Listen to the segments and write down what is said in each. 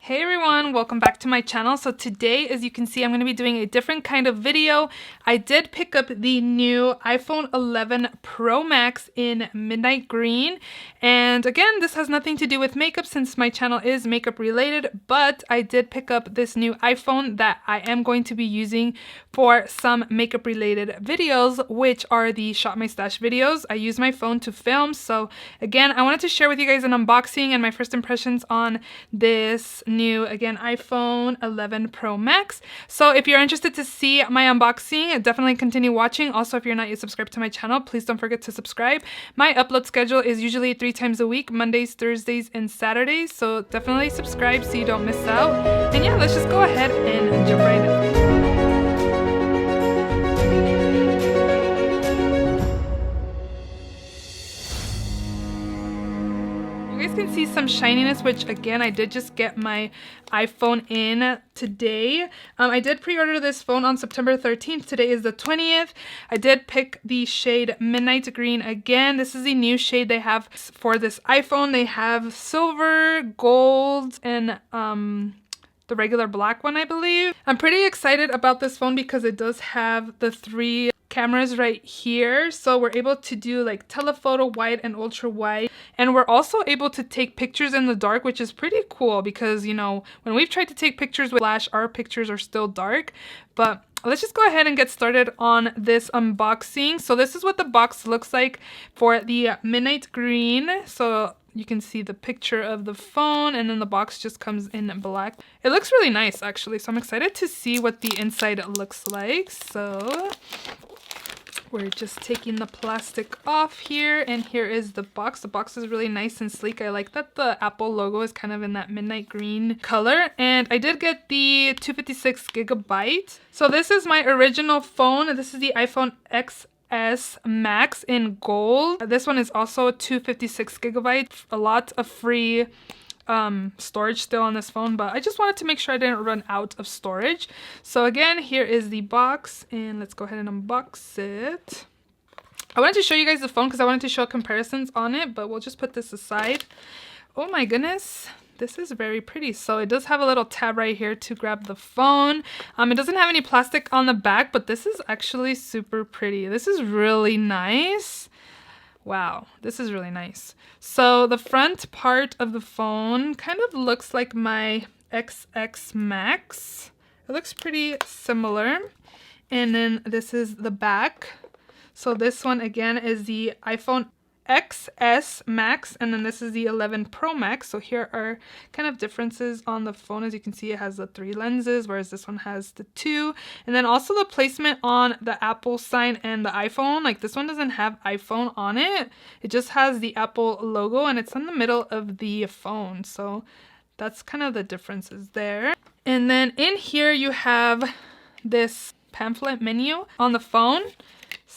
Hey everyone, welcome back to my channel. So today, as you can see, I'm going to be doing a different kind of video. I did pick up the new iPhone 11 Pro Max in midnight green. And again, this has nothing to do with makeup since my channel is makeup related, but I did pick up this new iPhone that I am going to be using for some makeup related videos, which are the Shop My Stash videos. I use my phone to film. So again, I wanted to share with you guys an unboxing and my first impressions on this new, again, iPhone 11 Pro Max. So if you're interested to see my unboxing, definitely continue watching. Also, if you're not yet subscribed to my channel, please don't forget to subscribe. My upload schedule is usually 3 times a week, Mondays, Thursdays, and Saturdays. So definitely subscribe so you don't miss out. And yeah, let's just go ahead and jump right in. You guys can see some shininess, which again, I did just get my iPhone in today. I did pre-order this phone on September 13th. Today is the 20th. I did pick the shade Midnight Green again. This is the new shade they have for this iPhone. They have silver, gold, and the regular black one, I believe. I'm pretty excited about this phone because it does have the 3 cameras right here, so we're able to do like telephoto, wide, and ultra wide, and we're also able to take pictures in the dark, which is pretty cool because, you know, when we've tried to take pictures with flash, our pictures are still dark. But let's just go ahead and get started on this unboxing. So this is what the box looks like for the Midnight Green. So you can see the picture of the phone, and then the box just comes in black. It looks really nice, actually, so I'm excited to see what the inside looks like. So we're just taking the plastic off here, and here is the box. The box is really nice and sleek. I like that the Apple logo is kind of in that midnight green color. And I did get the 256 gigabyte. So this is my original phone. This is the iPhone XS Max in gold. This one is also 256 gigabytes. A lot of free storage still on this phone, but I just wanted to make sure I didn't run out of storage. So again, here is the box, and let's go ahead and unbox it. I wanted to show you guys the phone because I wanted to show comparisons on it, but we'll just put this aside. Oh my goodness, this is very pretty. So it does have a little tab right here to grab the phone. It doesn't have any plastic on the back, but this is actually super pretty. This is really nice. Wow, this is really nice. So the front part of the phone kind of looks like my XX Max. It looks pretty similar. And then this is the back. So this one again is the iPhone XS Max, and then this is the 11 Pro Max. So here are kind of differences on the phone. As you can see, it has the 3 lenses, whereas this one has the 2. And then also the placement on the Apple sign and the iPhone. Like this one doesn't have iPhone on it. It just has the Apple logo, and it's in the middle of the phone. So that's kind of the differences there. And then in here you have this pamphlet menu on the phone.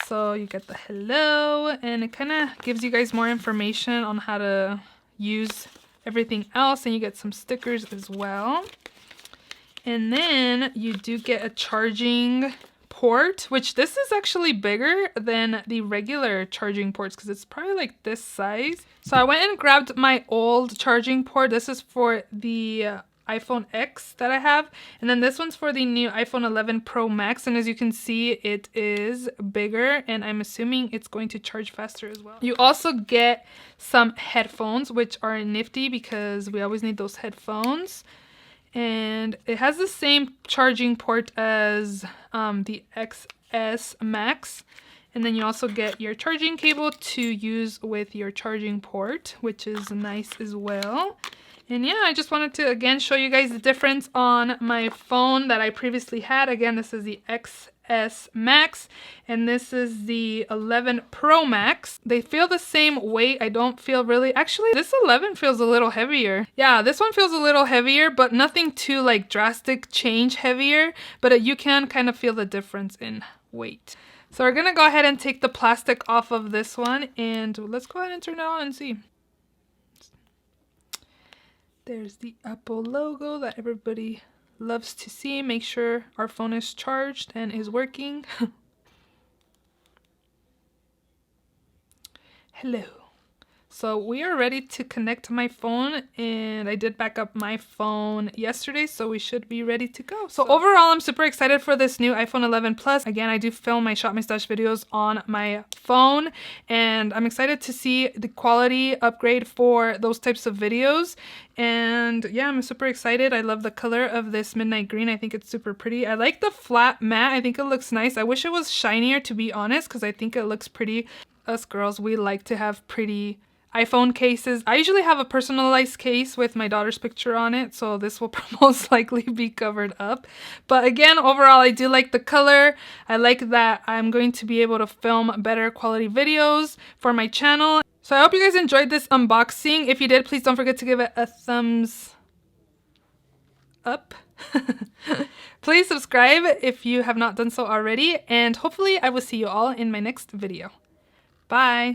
So you get the hello, and it kind of gives you guys more information on how to use everything else, and you get some stickers as well. And then you do get a charging port, which this is actually bigger than the regular charging ports because it's probably like this size. So I went and grabbed my old charging port. This is for the iPhone X that I have, and then this one's for the new iPhone 11 Pro Max, and as you can see, it is bigger, and I'm assuming it's going to charge faster as well. You also get some headphones, which are nifty because we always need those headphones, and it has the same charging port as the XS Max. And then you also get your charging cable to use with your charging port, which is nice as well. And yeah, I just wanted to again show you guys the difference on my phone that I previously had. Again, this is the XS Max, and this is the 11 Pro Max. They feel the same weight. I don't feel really... Actually, this 11 feels a little heavier. Yeah, this one feels a little heavier, but nothing too like drastic change heavier. But you can kind of feel the difference in weight. So we're gonna go ahead and take the plastic off of this one, and let's go ahead and turn it on and see. There's the Apple logo that everybody loves to see. Make sure our phone is charged and is working. Hello. So we are ready to connect my phone, and I did back up my phone yesterday, so we should be ready to go. So overall, I'm super excited for this new iPhone 11 Plus. Again, I do film my Shop My Stash videos on my phone, and I'm excited to see the quality upgrade for those types of videos. And yeah, I'm super excited. I love the color of this midnight green. I think it's super pretty. I like the flat matte. I think it looks nice. I wish it was shinier, to be honest, because I think it looks pretty. Us girls, we like to have pretty iPhone cases. I usually have a personalized case with my daughter's picture on it, so this will most likely be covered up. But again, overall, I do like the color. I like that I'm going to be able to film better quality videos for my channel. So I hope you guys enjoyed this unboxing. If you did, please don't forget to give it a thumbs up. Please subscribe if you have not done so already, and hopefully I will see you all in my next video. Bye!